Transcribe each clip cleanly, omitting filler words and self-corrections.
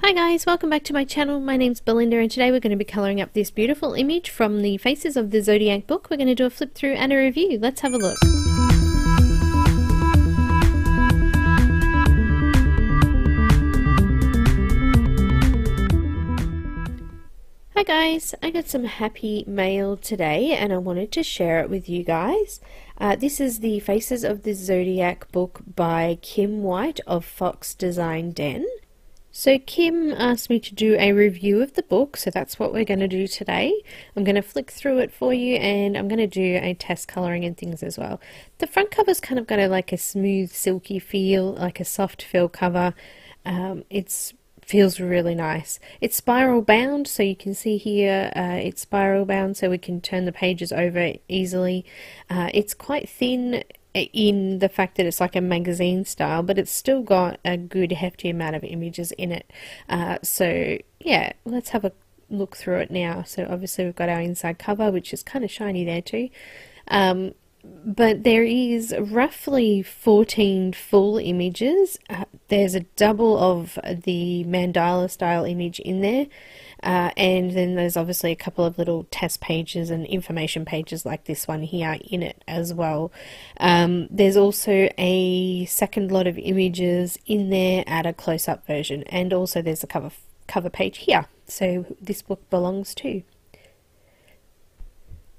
Hi guys, welcome back to my channel. My name's Belinda and today we're going to be colouring up this beautiful image from the Faces of the Zodiac book. We're going to do a flip through and a review. Let's have a look. Hi guys, I got some happy mail today and I wanted to share it with you guys. This is the Faces of the Zodiac book by Kim White of Fox Design Den. So Kim asked me to do a review of the book, so that's what we're going to do today. I'm going to flick through it for you and I'm going to do a test colouring and things as well. The front cover's kind of got like a smooth silky feel, like a soft feel cover. It feels really nice. It's spiral bound, so you can see here it's spiral bound so we can turn the pages over easily. It's quite thin in the fact that it's like a magazine style, but it's still got a good hefty amount of images in it. So yeah, let's have a look through it now. So obviously we've got our inside cover, which is kind of shiny there too. But there is roughly 14 full images. There's a double of the mandala style image in there. And then there's obviously a couple of little test pages and information pages like this one here in it as well. There's also a second lot of images in there at a close-up version, and also there's a cover page here, so this book belongs to.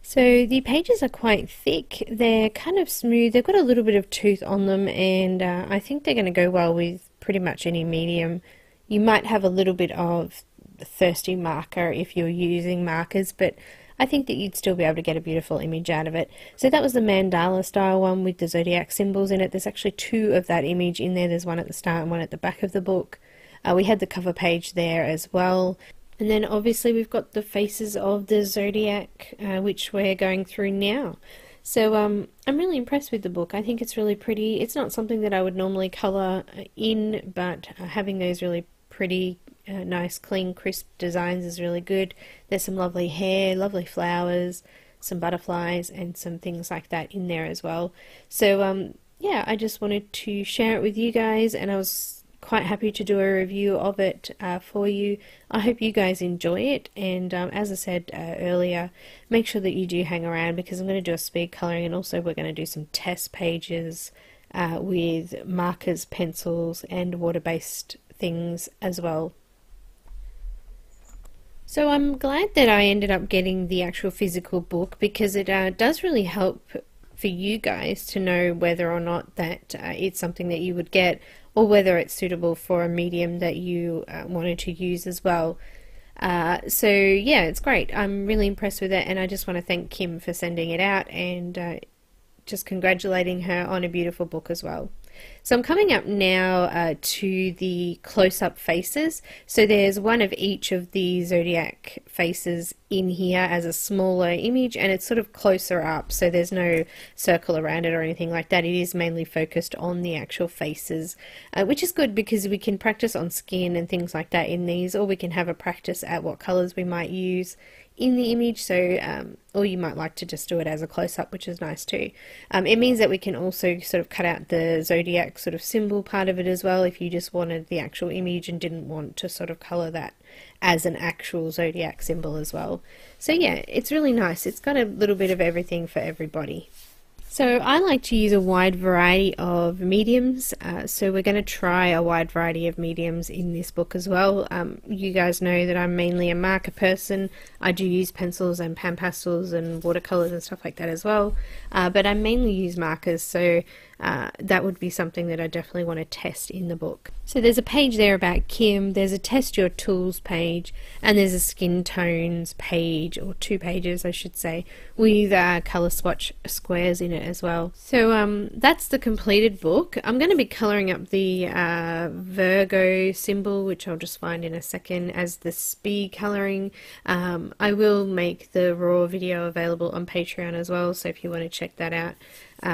So the pages are quite thick, they're kind of smooth, they've got a little bit of tooth on them, and I think they're going to go well with pretty much any medium. You might have a little bit of thirsty marker if you're using markers, but I think that you'd still be able to get a beautiful image out of it. So that was the mandala style one with the zodiac symbols in it. There's actually two of that image in there. There's one at the start and one at the back of the book. We had the cover page there as well. And then obviously we've got the Faces of the Zodiac, which we're going through now. So I'm really impressed with the book. I think it's really pretty. It's not something that I would normally colour in, but having those really pretty, nice, clean, crisp designs is really good. There's some lovely hair, lovely flowers, some butterflies, and some things like that in there as well. So yeah, I just wanted to share it with you guys, and I was quite happy to do a review of it for you. I hope you guys enjoy it, and as I said earlier, make sure that you do hang around because I'm going to do a speed colouring, and also we're going to do some test pages with markers, pencils, and water-based things as well. So I'm glad that I ended up getting the actual physical book because it does really help for you guys to know whether or not that it's something that you would get, or whether it's suitable for a medium that you wanted to use as well. So yeah, it's great. I'm really impressed with it, and I just want to thank Kim for sending it out and just congratulating her on a beautiful book as well. So I'm coming up now to the close-up faces. So there's one of each of the zodiac faces in here as a smaller image, and it's sort of closer up, so there's no circle around it or anything like that. It is mainly focused on the actual faces, which is good because we can practice on skin and things like that in these, or we can have a practice at what colors we might use in the image. So or you might like to just do it as a close-up, which is nice too. It means that we can also sort of cut out the zodiac sort of symbol part of it as well if you just wanted the actual image and didn't want to sort of color that as an actual zodiac symbol as well. So yeah, it's really nice. It's got a little bit of everything for everybody. So I like to use a wide variety of mediums, so we're going to try a wide variety of mediums in this book as well. You guys know that I'm mainly a marker person. I do use pencils and PanPastels and watercolors and stuff like that as well, but I mainly use markers, so that would be something that I definitely want to test in the book. So there's a page there about Kim, there's a test your tools page, and there's a skin tones page, or 2 pages I should say, with colour swatch squares in it as well. So that's the completed book. I'm going to be colouring up the Virgo symbol, which I'll just find in a second, as the speed colouring. I will make the raw video available on Patreon as well, so if you want to check that out.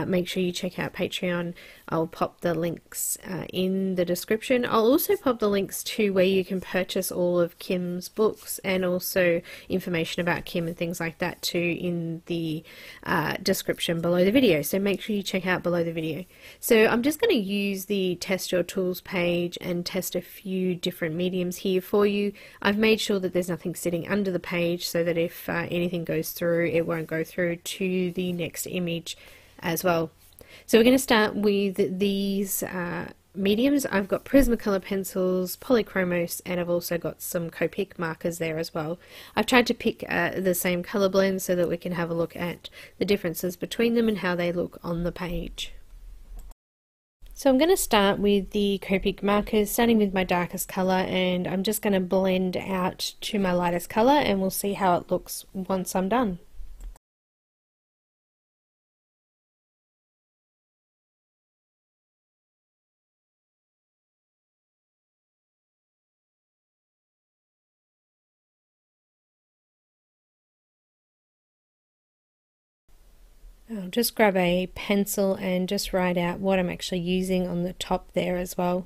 make sure you check out Patreon. I'll pop the links in the description. I'll also pop the links to where you can purchase all of Kim's books, and also information about Kim and things like that too in the description below the video. So make sure you check out below the video. So I'm just going to use the Test Your Tools page and test a few different mediums here for you. I've made sure that there's nothing sitting under the page so that if anything goes through, it won't go through to the next image as well. So we're going to start with these mediums. I've got Prismacolor pencils, Polychromos, and I've also got some Copic markers there as well. I've tried to pick the same color blend so that we can have a look at the differences between them and how they look on the page. So I'm going to start with the Copic markers, starting with my darkest color, and I'm just going to blend out to my lightest color, and we'll see how it looks once I'm done. I'll just grab a pencil and just write out what I'm actually using on the top there as well.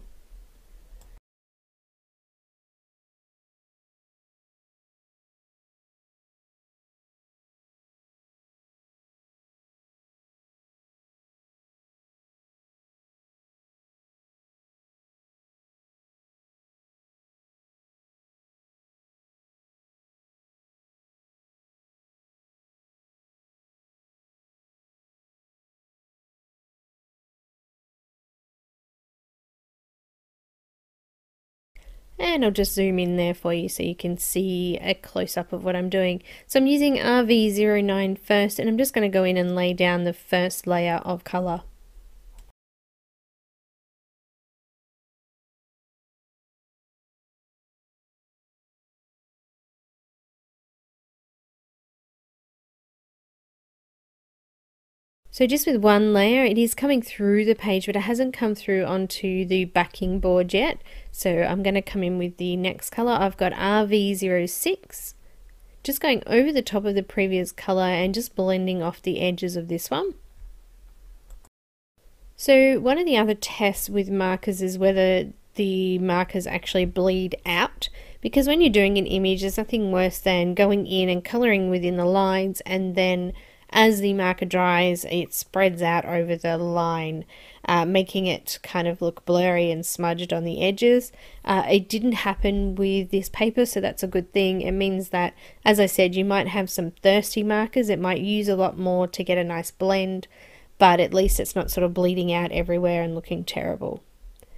And I'll just zoom in there for you so you can see a close-up of what I'm doing. So I'm using RV09 first, and I'm just going to go in and lay down the first layer of colour. So just with one layer, it is coming through the page, but it hasn't come through onto the backing board yet. So I'm going to come in with the next colour. I've got RV06, just going over the top of the previous colour and just blending off the edges of this one. So one of the other tests with markers is whether the markers actually bleed out, because when you're doing an image, there's nothing worse than going in and colouring within the lines, and then as the marker dries, it spreads out over the line, making it kind of look blurry and smudged on the edges. It didn't happen with this paper, so that's a good thing. It means that, as I said, you might have some thirsty markers. It might use a lot more to get a nice blend, but at least it's not sort of bleeding out everywhere and looking terrible.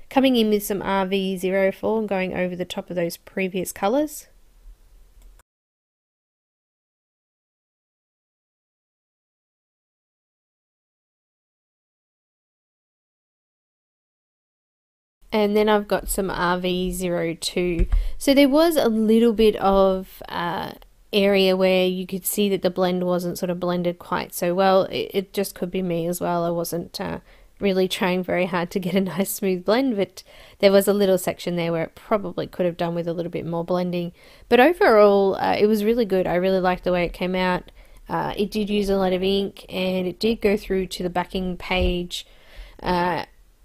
Coming in with some RV04 and going over the top of those previous colours. And then I've got some RV02. So there was a little bit of area where you could see that the blend wasn't sort of blended quite so well. It just could be me as well. I wasn't really trying very hard to get a nice smooth blend, but there was a little section there where it probably could have done with a little bit more blending. But overall, it was really good. I really liked the way it came out. It did use a lot of ink, and it did go through to the backing page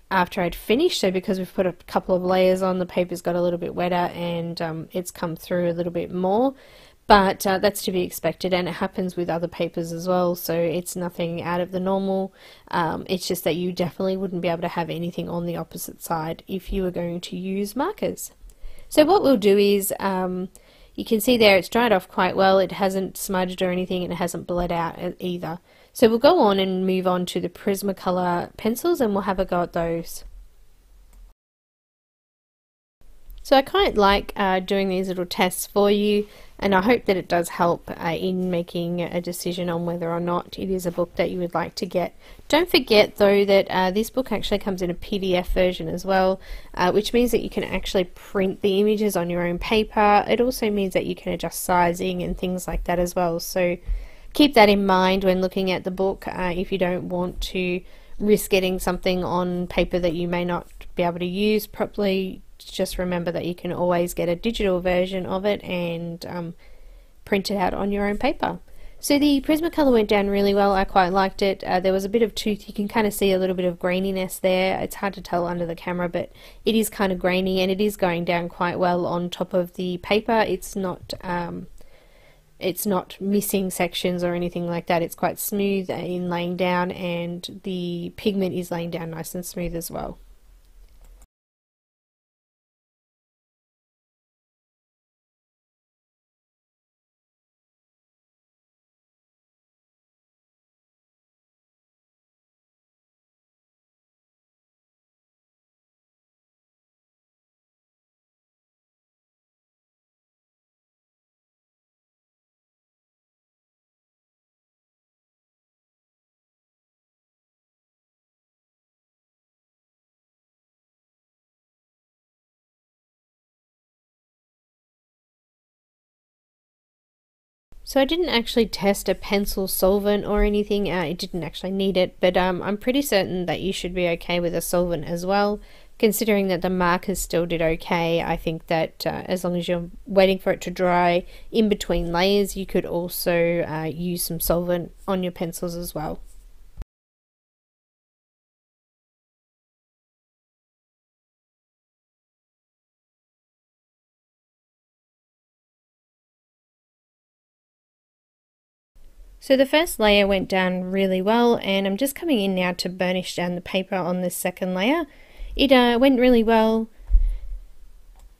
after I'd finished. So because we've put a couple of layers on, the paper's got a little bit wetter, and it's come through a little bit more, but that's to be expected, and it happens with other papers as well, so it's nothing out of the normal. It's just that you definitely wouldn't be able to have anything on the opposite side if you were going to use markers. So what we'll do is, you can see there it's dried off quite well. It hasn't smudged or anything, and it hasn't bled out either. So we'll go on and move on to the Prismacolor pencils, and we'll have a go at those. So I quite like doing these little tests for you, and I hope that it does help in making a decision on whether or not it is a book that you would like to get. Don't forget though that this book actually comes in a PDF version as well, which means that you can actually print the images on your own paper. It also means that you can adjust sizing and things like that as well. So keep that in mind when looking at the book. If you don't want to risk getting something on paper that you may not be able to use properly, just remember that you can always get a digital version of it and print it out on your own paper. So the Prismacolor went down really well. I quite liked it. There was a bit of tooth. You can kind of see a little bit of graininess there. It's hard to tell under the camera, but it is kind of grainy, and it is going down quite well on top of the paper. It's not missing sections or anything like that. It's quite smooth in laying down, and the pigment is laying down nice and smooth as well. So I didn't actually test a pencil solvent or anything. It didn't actually need it, but I'm pretty certain that you should be okay with a solvent as well. Considering that the markers still did okay, I think that as long as you're waiting for it to dry in between layers, you could also use some solvent on your pencils as well. So the first layer went down really well, and I'm just coming in now to burnish down the paper on this second layer. It went really well.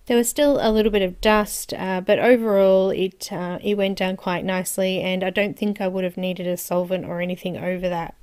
There was still a little bit of dust, but overall it went down quite nicely, and I don't think I would have needed a solvent or anything over that.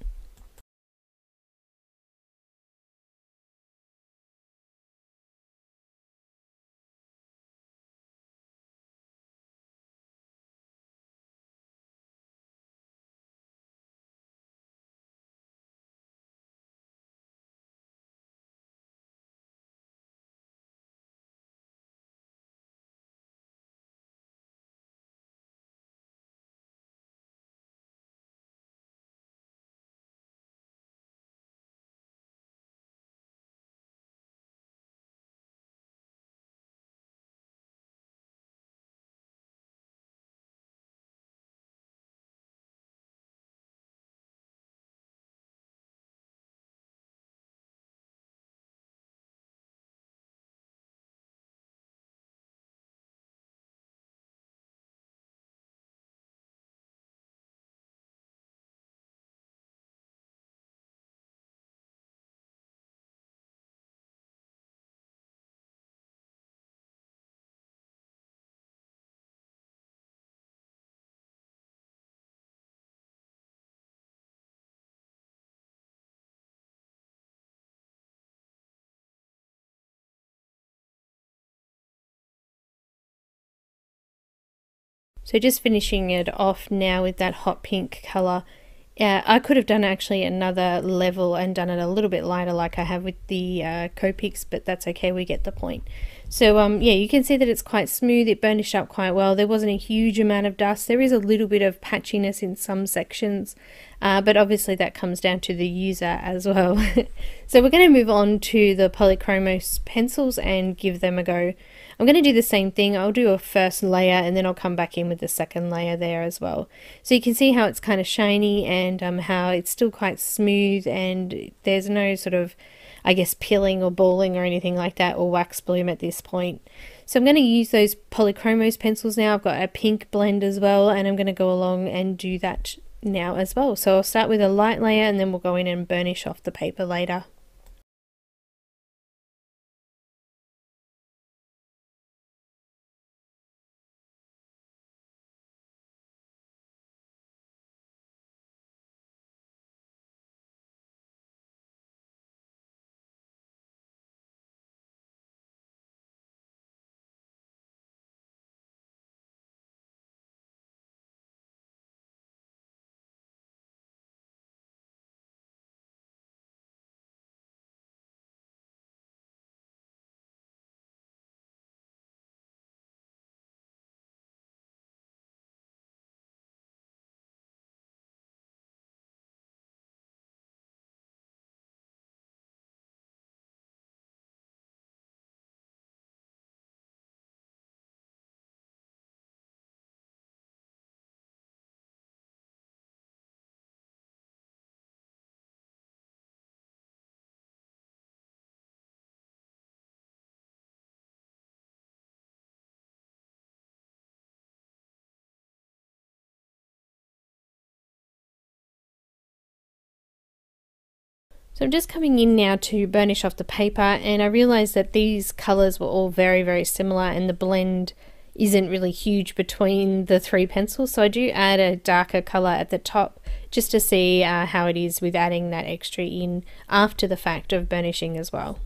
So just finishing it off now with that hot pink colour. I could have done actually another level and done it a little bit lighter like I have with the Copics, but that's okay, we get the point. So yeah, you can see that it's quite smooth. It burnished up quite well. There wasn't a huge amount of dust. There is a little bit of patchiness in some sections, but obviously that comes down to the user as well. So we're going to move on to the Polychromos pencils and give them a go. I'm going to do the same thing. I'll do a first layer and then I'll come back in with the second layer there as well. So you can see how it's kind of shiny, and how it's still quite smooth, and there's no sort of, I guess, peeling or balling or anything like that, or wax bloom at this point. So I'm going to use those Polychromos pencils now. I've got a pink blend as well, and I'm going to go along and do that now as well. So I'll start with a light layer and then we'll go in and burnish off the paper later. So I'm just coming in now to burnish off the paper, and I realized that these colors were all very similar and the blend isn't really huge between the three pencils, so I do add a darker color at the top just to see how it is with adding that extra in after the fact of burnishing as well.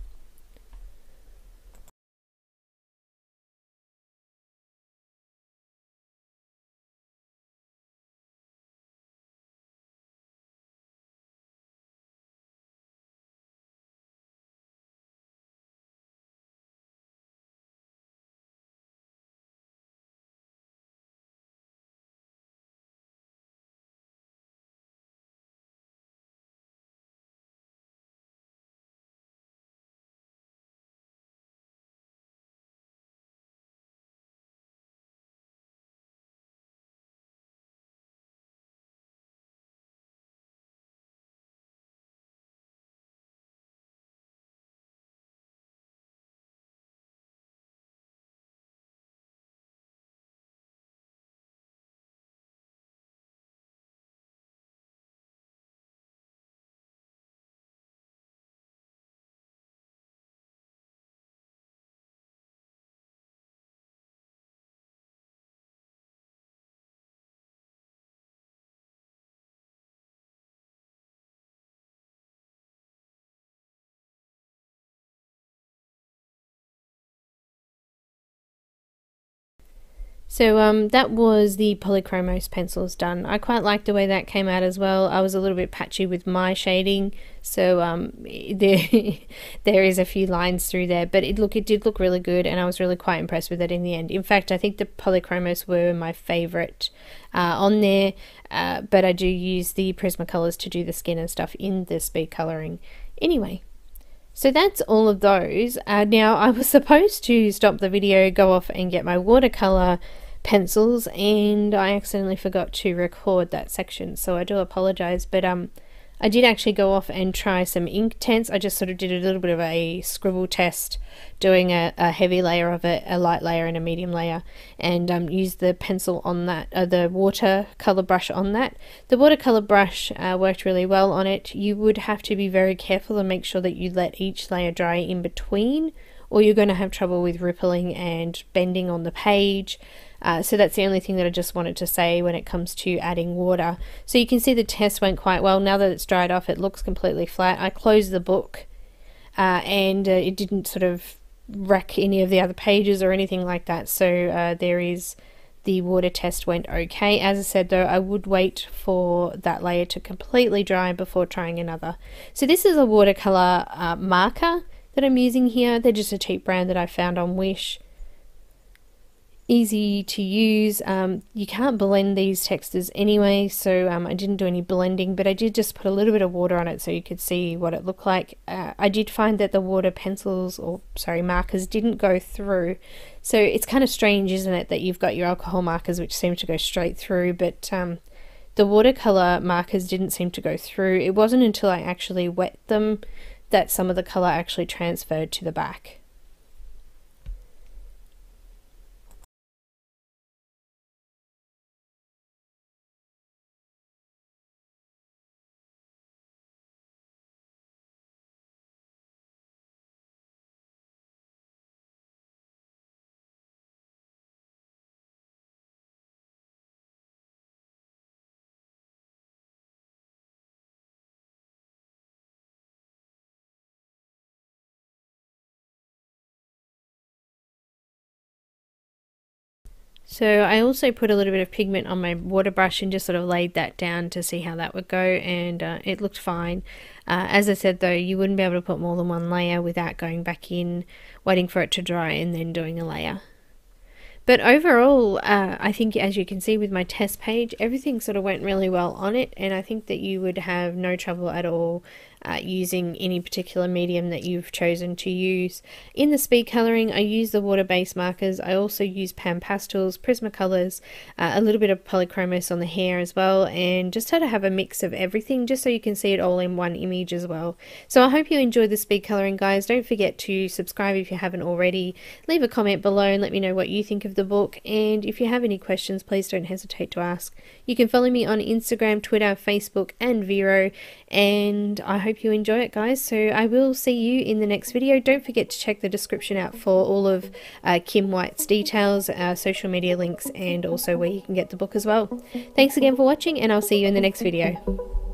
So that was the Polychromos pencils done. I quite liked the way that came out as well. I was a little bit patchy with my shading, so there is a few lines through there, but it did look really good, and I was really quite impressed with it in the end. In fact, I think the Polychromos were my favorite on there, but I do use the Prismacolors to do the skin and stuff in the speed coloring. Anyway, so that's all of those. Now I was supposed to stop the video, go off and get my watercolor pencils, and I accidentally forgot to record that section, so I do apologize, but I did actually go off and try some Inktense. I just sort of did a little bit of a scribble test, doing a heavy layer of it, a light layer and a medium layer, and used the pencil on that, the watercolor brush on that. The watercolor brush worked really well on it. You would have to be very careful and make sure that you let each layer dry in between, or you're going to have trouble with rippling and bending on the page. So that's the only thing that I just wanted to say when it comes to adding water. So you can see the test went quite well. Now that it's dried off, it looks completely flat. I closed the book and it didn't sort of wreck any of the other pages or anything like that. So the water test went okay. As I said though, I would wait for that layer to completely dry before trying another. So this is a watercolor marker that I'm using here. They're just a cheap brand that I found on Wish. Easy to use. You can't blend these textures anyway, so I didn't do any blending, but I did just put a little bit of water on it so you could see what it looked like. I did find that the water pencils, or sorry, markers didn't go through, so it's kind of strange, isn't it, that you've got your alcohol markers which seem to go straight through, but the watercolor markers didn't seem to go through. It wasn't until I actually wet them that some of the color actually transferred to the back. So I also put a little bit of pigment on my water brush and just sort of laid that down to see how that would go, and it looked fine. As I said though, you wouldn't be able to put more than one layer without going back in, waiting for it to dry and then doing a layer. But overall, I think as you can see with my test page, everything sort of went really well on it, and I think that you would have no trouble at all using any particular medium that you've chosen to use. In the speed colouring, I use the water-based markers. I also use PanPastels, Prismacolors, a little bit of Polychromos on the hair as well, and just how to have a mix of everything just so you can see it all in one image as well. So I hope you enjoyed the speed colouring, guys. Don't forget to subscribe if you haven't already. Leave a comment below and let me know what you think of the book, and if you have any questions, please don't hesitate to ask. You can follow me on Instagram, Twitter, Facebook and Vero, and I hope hope you enjoy it, guys. So I will see you in the next video. Don't forget to check the description out for all of Kim White's details, social media links, and also where you can get the book as well. Thanks again for watching, and I'll see you in the next video.